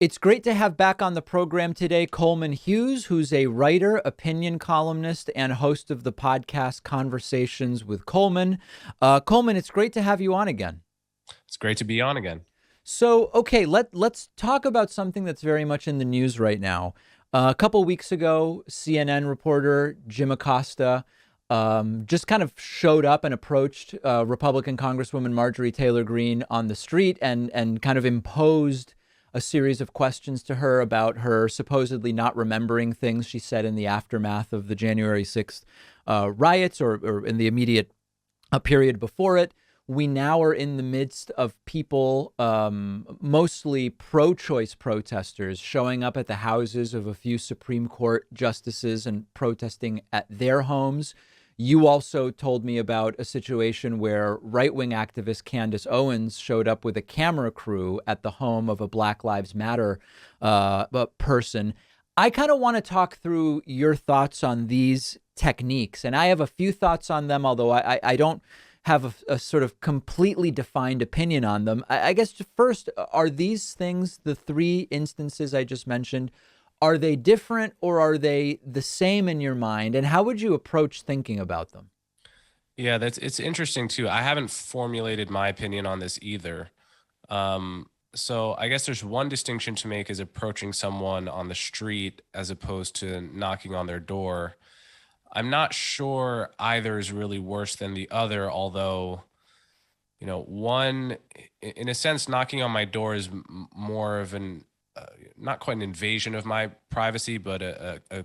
It's great to have back on the program today Coleman Hughes, who's a writer, opinion columnist, and host of the podcast Conversations with Coleman. Coleman, it's great to have you on again. It's great to be on again. So, okay, let's talk about something that's very much in the news right now. A couple weeks ago, CNN reporter Jim Acosta just kind of showed up and approached Republican Congresswoman Marjorie Taylor Greene on the street and kind of imposed a series of questions to her about her supposedly not remembering things she said in the aftermath of the January 6th riots or in the immediate period before it. We now are in the midst of people, mostly pro-choice protesters, showing up at the houses of a few Supreme Court justices and protesting at their homes. You also told me about a situation where right-wing activist Candace Owens showed up with a camera crew at the home of a Black Lives Matter person. I kind of want to talk through your thoughts on these techniques, and I have a few thoughts on them, although I don't have a sort of completely defined opinion on them. I guess first, are these things, the three instances I just mentioned, are they different or are they the same in your mind? And how would you approach thinking about them? Yeah, it's interesting too. I haven't formulated my opinion on this either. So I guess there's one distinction to make is approaching someone on the street as opposed to knocking on their door. I'm not sure either is really worse than the other, although, one, in a sense, knocking on my door is more of not quite an invasion of my privacy, but a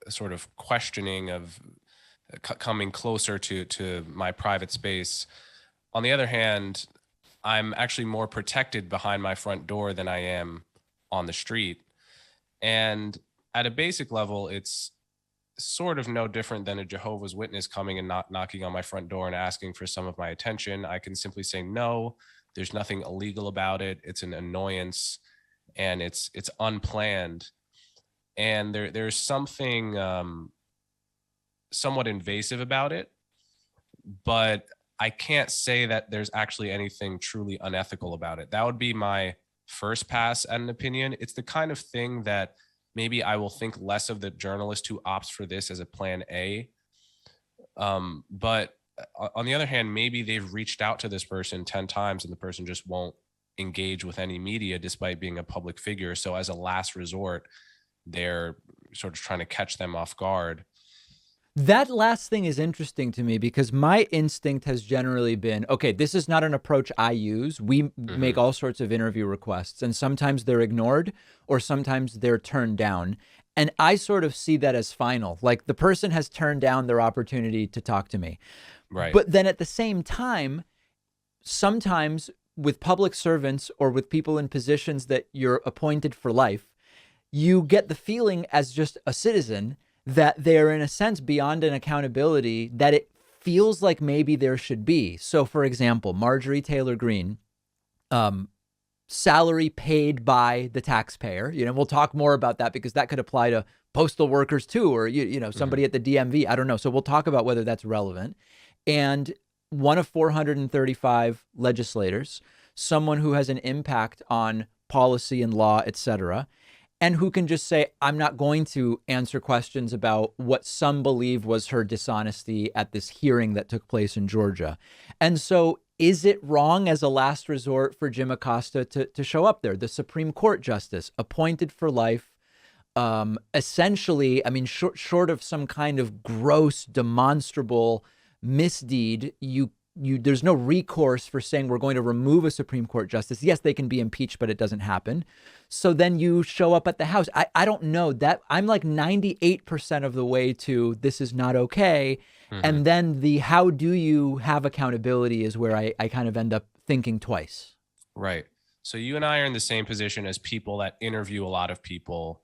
sort of questioning of coming closer to my private space. On the other hand, I'm actually more protected behind my front door than I am on the street. And at a basic level, it's sort of no different than a Jehovah's Witness coming and knocking on my front door and asking for some of my attention. I can simply say no. There's nothing illegal about it. It's an annoyance, and it's unplanned. And there's something somewhat invasive about it, but I can't say that there's actually anything truly unethical about it. That would be my first pass at an opinion. It's the kind of thing that maybe I will think less of the journalist who opts for this as a plan A. But on the other hand, maybe they've reached out to this person 10 times and the person just won't engage with any media despite being a public figure. So as a last resort, they're sort of trying to catch them off guard. That last thing is interesting to me because my instinct has generally been, okay, this is not an approach I use. We make Hmm. all sorts of interview requests, and sometimes they're ignored or sometimes they're turned down. And I sort of see that as final. Like the person has turned down their opportunity to talk to me. Right. But then at the same time, sometimes with public servants or with people in positions that you're appointed for life, you get the feeling as just a citizen that they're in a sense beyond an accountability that it feels like maybe there should be. So, for example, Marjorie Taylor Greene, salary paid by the taxpayer. We'll talk more about that because that could apply to postal workers too, or Hmm. somebody at the DMV. I don't know. So we'll talk about whether that's relevant. And one of 435 legislators, someone who has an impact on policy and law, et cetera, and who can just say, I'm not going to answer questions about what some believe was her dishonesty at this hearing that took place in Georgia. And so is it wrong as a last resort for Jim Acosta to show up there? The Supreme Court justice appointed for life, essentially, I mean, short of some kind of gross, demonstrable misdeed, there's no recourse for saying we're going to remove a Supreme Court justice. Yes, they can be impeached, but it doesn't happen. So then you show up at the House. I don't know that I'm like 98% of the way to this is not okay. Hmm. And then the how do you have accountability is where I kind of end up thinking twice. Right. So you and I are in the same position as people that interview a lot of people,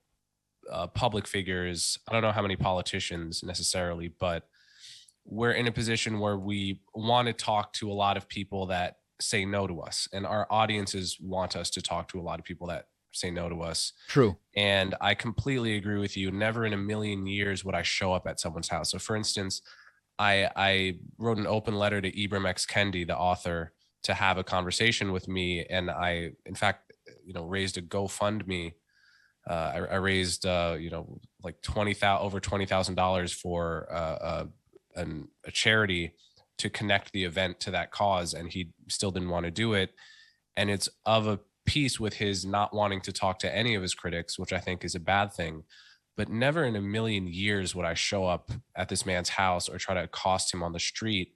public figures. I don't know how many politicians necessarily, but we're in a position where we want to talk to a lot of people that say no to us, and our audiences want us to talk to a lot of people that say no to us. True. And I completely agree with you. Never in a million years would I show up at someone's house. So, for instance, I wrote an open letter to Ibram X. Kendi, the author, to have a conversation with me, and I, in fact, raised a GoFundMe. I raised, like over $20,000 for a charity to connect the event to that cause, and he still didn't want to do it. And it's of a piece with his not wanting to talk to any of his critics, which I think is a bad thing. But never in a million years would I show up at this man's house or try to accost him on the street.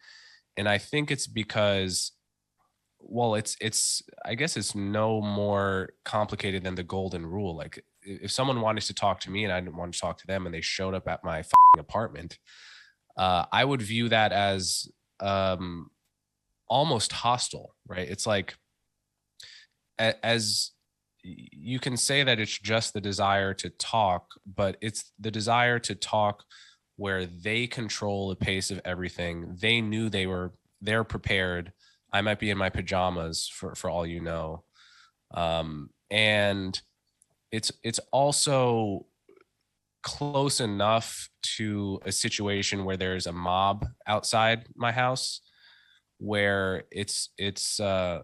And I think it's because, well, I guess it's no more complicated than the golden rule. Like, if someone wanted to talk to me and I didn't want to talk to them, and they showed up at my apartment, I would view that as almost hostile, right? It's like, as you can say that it's just the desire to talk, but it's the desire to talk where they control the pace of everything. They knew they're prepared. I might be in my pajamas for all you know. And it's also close enough to a situation where there's a mob outside my house, where it's going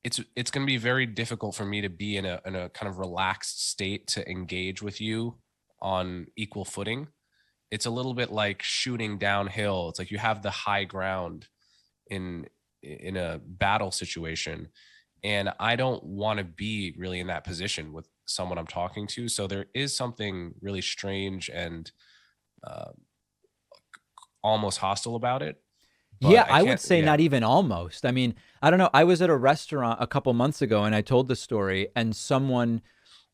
to be very difficult for me to be in a kind of relaxed state to engage with you on equal footing. It's a little bit like shooting downhill. It's like you have the high ground in a battle situation, and I don't want to be really in that position with someone I'm talking to. So there is something really strange and almost hostile about it. Yeah, I would say not even almost. I mean, I don't know. I was at a restaurant a couple months ago and I told the story, and someone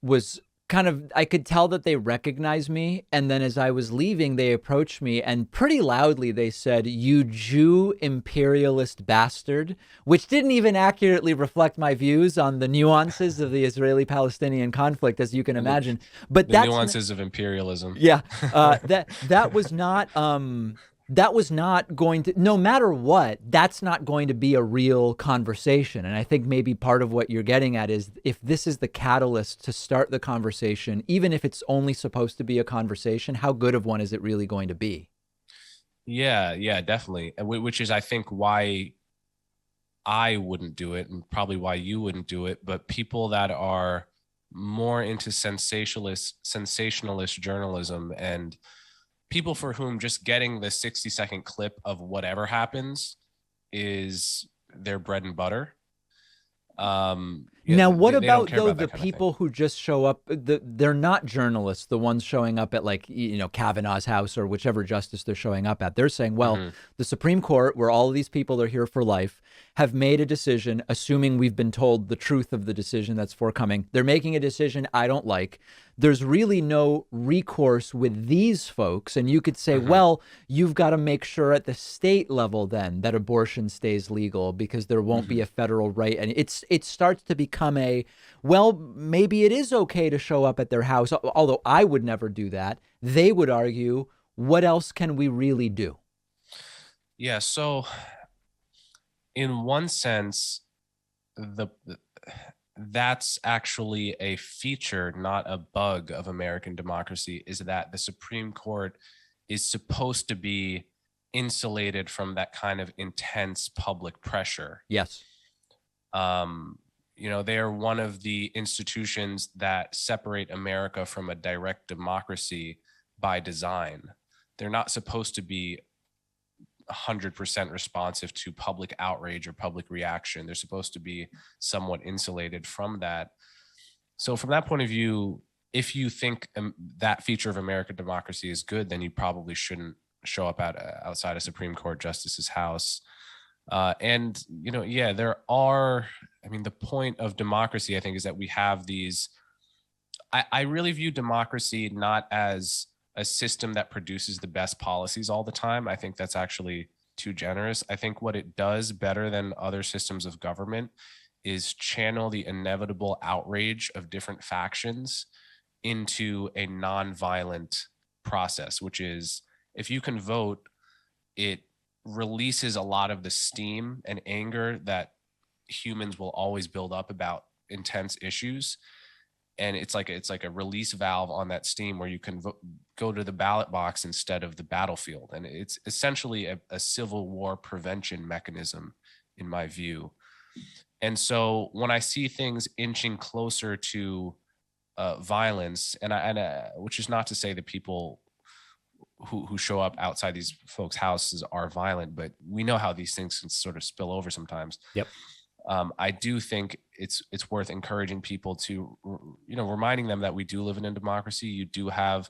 was I could tell that they recognized me. And then as I was leaving, they approached me and pretty loudly they said, "You Jew imperialist bastard," which didn't even accurately reflect my views on the nuances of the Israeli-Palestinian conflict, as you can imagine. But the nuances of imperialism. Yeah, that was not. That was not going to, no matter what, that's not going to be a real conversation. And I think maybe part of what you're getting at is, if this is the catalyst to start the conversation, even if it's only supposed to be a conversation, how good of one is it really going to be? Yeah, definitely. Which is, I think, why I wouldn't do it, and probably why you wouldn't do it. But people that are more into sensationalist journalism, and people for whom just getting the 60-second clip of whatever happens is their bread and butter. Now, what about though the people who just show up? They're not journalists. The ones showing up at, like, Kavanaugh's house or whichever justice they're showing up at. They're saying, well, the Supreme Court, where all of these people are here for life, have made a decision, assuming we've been told the truth of the decision that's forthcoming. They're making a decision I don't like. There's really no recourse with these folks. And you could say, well, you've got to make sure at the state level then that abortion stays legal, because there won't be a federal right. And it starts to become well, maybe it is okay to show up at their house, although I would never do that. They would argue, what else can we really do? Yeah, so in one sense, that's actually a feature, not a bug, of American democracy, is that the Supreme Court is supposed to be insulated from that kind of intense public pressure. Yes. They are one of the institutions that separate America from a direct democracy by design. They're not supposed to be 100% responsive to public outrage or public reaction. They're supposed to be somewhat insulated from that. So from that point of view, if you think that feature of American democracy is good, then you probably shouldn't show up outside a Supreme Court justice's house. There are, the point of democracy, I think, is that we have these, I really view democracy not as a system that produces the best policies all the time. I think that's actually too generous. I think what it does better than other systems of government is channel the inevitable outrage of different factions into a non-violent process, which is, if you can vote, it releases a lot of the steam and anger that humans will always build up about intense issues. And it's like a release valve on that steam where you can go to the ballot box instead of the battlefield. And it's essentially a civil war prevention mechanism, in my view. And so when I see things inching closer to violence, which is not to say that people who show up outside these folks' houses are violent, but we know how these things can sort of spill over sometimes. Yep. I do think it's worth encouraging people to, reminding them that we do live in a democracy. You do have,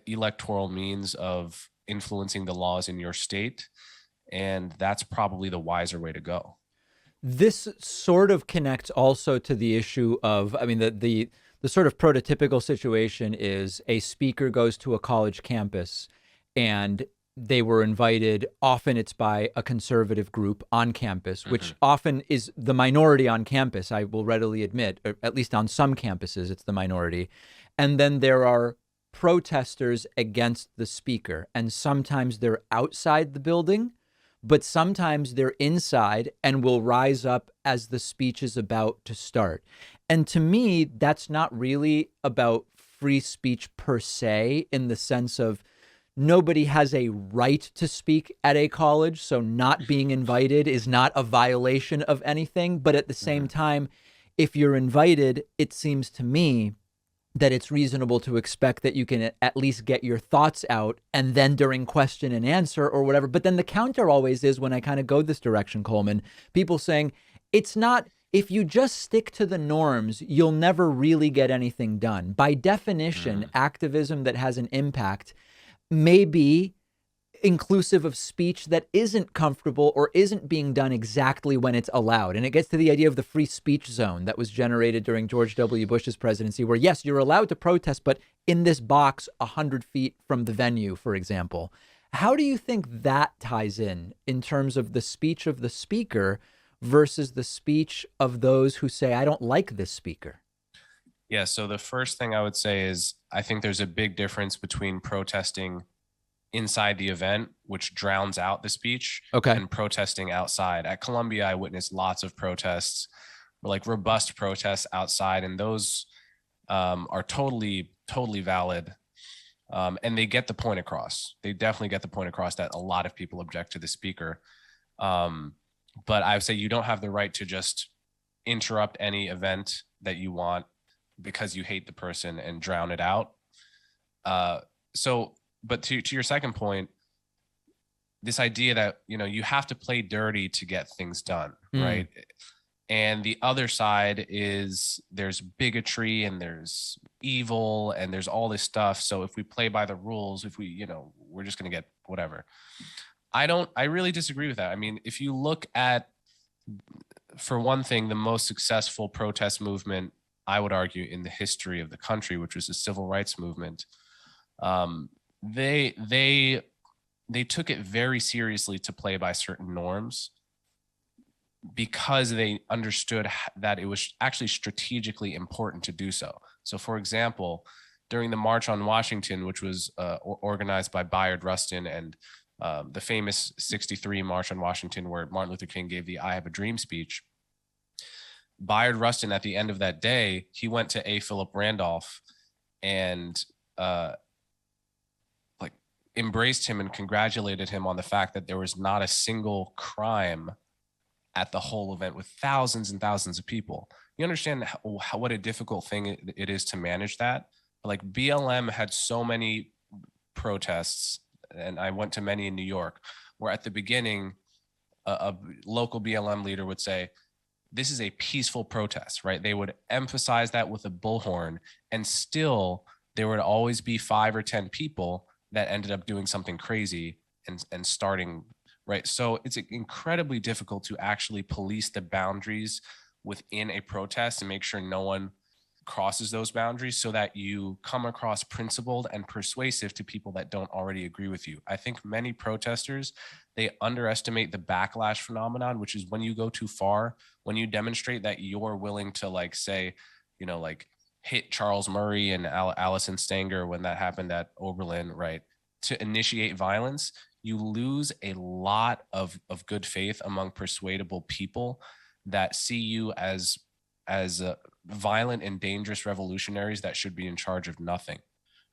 electoral means of influencing the laws in your state, and that's probably the wiser way to go. This sort of connects also to the issue of, I mean, the sort of prototypical situation is a speaker goes to a college campus and they were invited. Often it's by a conservative group on campus, which often is the minority on campus, I will readily admit, or at least on some campuses, it's the minority. And then there are protesters against the speaker. And sometimes they're outside the building, but sometimes they're inside and will rise up as the speech is about to start. And to me, that's not really about free speech per se, in the sense of nobody has a right to speak at a college, so not being invited is not a violation of anything. But at the same time, if you're invited, it seems to me that it's reasonable to expect that you can at least get your thoughts out, and then during question and answer or whatever. But then the counter always is, when I kind of go this direction, Coleman, people saying it's not, if you just stick to the norms, you'll never really get anything done. By definition, activism that has an impact may be inclusive of speech that isn't comfortable or isn't being done exactly when it's allowed. And it gets to the idea of the free speech zone that was generated during George W. Bush's presidency, where, yes, you're allowed to protest, but in this box 100 feet from the venue, for example. How do you think that ties in terms of the speech of the speaker versus the speech of those who say, I don't like this speaker? Yeah. So the first thing I would say is, I think there's a big difference between protesting inside the event, which drowns out the speech, and protesting outside. At Columbia, I witnessed lots of protests, like robust protests outside, and those are totally valid. And they get the point across. They definitely get the point across that a lot of people object to the speaker. But I would say you don't have the right to just interrupt any event that you want because you hate the person and drown it out. But to your second point, this idea that, you have to play dirty to get things done, right? And the other side is, there's bigotry and there's evil and there's all this stuff. So if we play by the rules, if we, we're just going to get whatever. I really disagree with that. I mean, if you look at, for one thing, the most successful protest movement, I would argue, in the history of the country, which was the civil rights movement, they took it very seriously to play by certain norms, because they understood that it was actually strategically important to do so. So, for example, during the March on Washington, which was organized by Bayard Rustin, and the famous 63 March on Washington, where Martin Luther King gave the I Have a Dream speech, Bayard Rustin, at the end of that day, he went to A. Philip Randolph and embraced him and congratulated him on the fact that there was not a single crime at the whole event, with thousands and thousands of people. You understand what a difficult thing it is to manage that? Like, BLM had so many protests, and I went to many in New York, where at the beginning, a local BLM leader would say, this is a peaceful protest, right? They would emphasize that with a bullhorn, and still there would always be 5 or 10 people that ended up doing something crazy and starting, right? So it's incredibly difficult to actually police the boundaries within a protest and make sure no one crosses those boundaries, so that you come across principled and persuasive to people that don't already agree with you. I think many protesters, they underestimate the backlash phenomenon, which is when you go too far, when you demonstrate that you're willing to, like, say, hit Charles Murray and Allison Stanger when that happened at Oberlin, right, to initiate violence, you lose a lot of good faith among persuadable people that see you as violent and dangerous revolutionaries that should be in charge of nothing,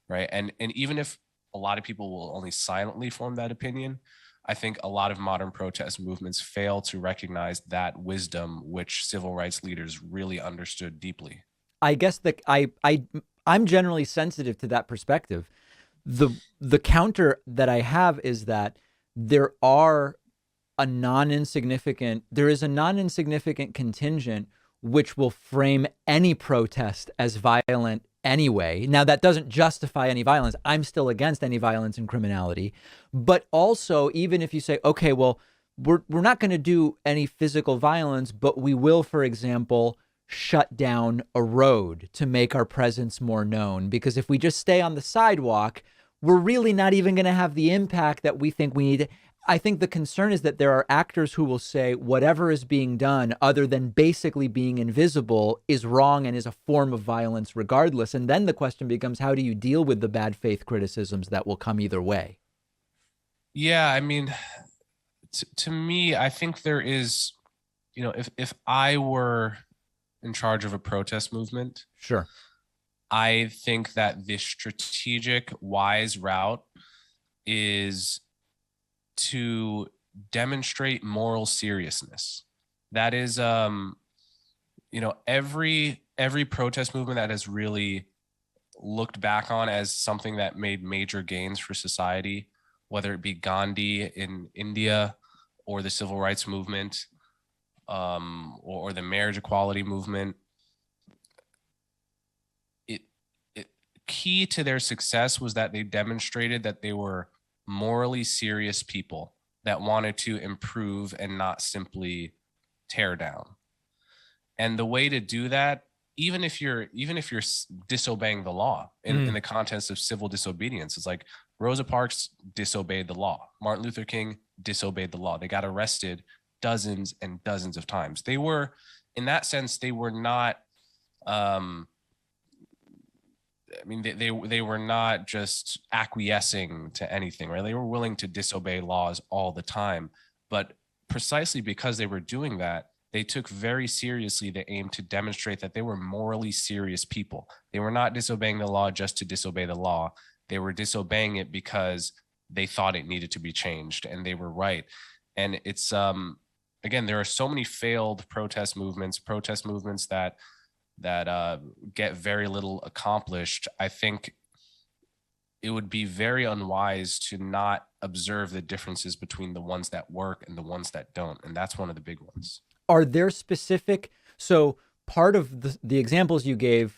right? And even if a lot of people will only silently form that opinion, I think a lot of modern protest movements fail to recognize that wisdom, which civil rights leaders really understood deeply. I guess that I'm generally sensitive to that perspective. The counter that I have is that there are there is a non-insignificant contingent which will frame any protest as violent anyway. Now, that doesn't justify any violence. I'm still against any violence and criminality. But also, even if you say, okay, well, we're not going to do any physical violence, but we will, for example, shut down a road to make our presence more known. Because if we just stay on the sidewalk, we're really not even going to have the impact that we think we need. I think the concern is that there are actors who will say whatever is being done other than basically being invisible is wrong and is a form of violence regardless. And then the question becomes, how do you deal with the bad faith criticisms that will come either way? Yeah, I mean, to me, I think there is, if I were in charge of a protest movement, Sure. I think that the strategic, wise route is to demonstrate moral seriousness. That is, every protest movement that has really looked back on as something that made major gains for society, whether it be Gandhi in India or the civil rights movement, or the marriage equality movement. It key to their success was that they demonstrated that they were morally serious people that wanted to improve and not simply tear down. And the way to do that, even if you're disobeying the law in the context of civil disobedience, it's like Rosa Parks disobeyed the law. Martin Luther King disobeyed the law. They got arrested dozens and dozens of times. They were, in that sense, they were not. They were not just acquiescing to anything, right? They were willing to disobey laws all the time. But precisely because they were doing that, they took very seriously the aim to demonstrate that they were morally serious people. They were not disobeying the law just to disobey the law. They were disobeying it because they thought it needed to be changed, and they were right. And it's, again, there are so many failed protest movements that get very little accomplished. I think it would be very unwise to not observe the differences between the ones that work and the ones that don't. And that's one of the big ones. Are there specific, so part of the examples you gave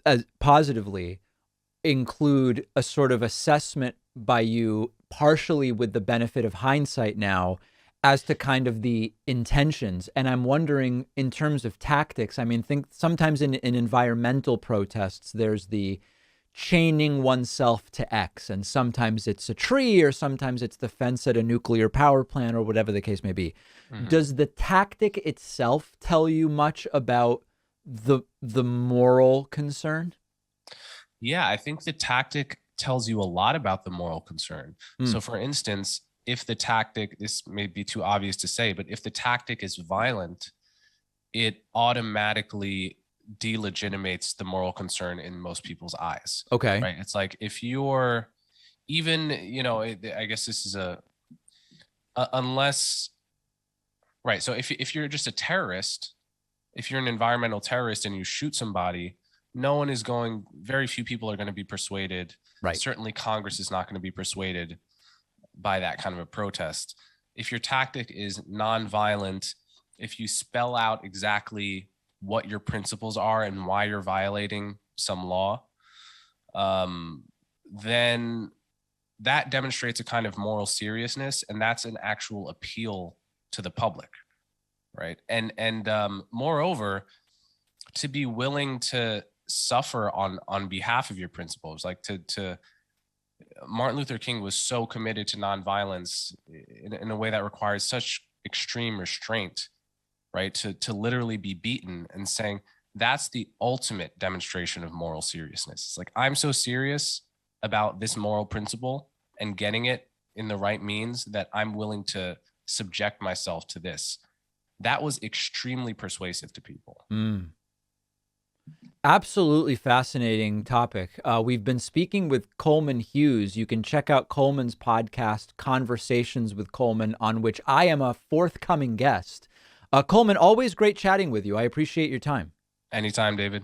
as positively include a sort of assessment by you, partially with the benefit of hindsight now, as to kind of the intentions. And I'm wondering, in terms of tactics, I mean, think sometimes in environmental protests, there's the chaining oneself to X, and sometimes it's a tree, or sometimes it's the fence at a nuclear power plant, or whatever the case may be. Mm-hmm. Does the tactic itself tell you much about the moral concern? Yeah, I think the tactic tells you a lot about the moral concern. So for instance, if the tactic, this may be too obvious to say, but if the tactic is violent, it automatically delegitimates the moral concern in most people's eyes. Okay. Right. It's like if you're even, I guess this is unless, right. So if you're just a terrorist, if you're an environmental terrorist and you shoot somebody, very few people are going to be persuaded. Right. Certainly Congress is not going to be persuaded by that kind of a protest. If your tactic is nonviolent, if you spell out exactly what your principles are and why you're violating some law, then that demonstrates a kind of moral seriousness, and that's an actual appeal to the public, right? And moreover, to be willing to suffer on behalf of your principles, like to Martin Luther King was so committed to nonviolence in a way that requires such extreme restraint, right? To literally be beaten, and saying that's the ultimate demonstration of moral seriousness. It's like, I'm so serious about this moral principle and getting it in the right means that I'm willing to subject myself to this. That was extremely persuasive to people. Absolutely fascinating topic. We've been speaking with Coleman Hughes. You can check out Coleman's podcast, Conversations with Coleman, on which I am a forthcoming guest. Coleman, always great chatting with you. I appreciate your time. Anytime, David.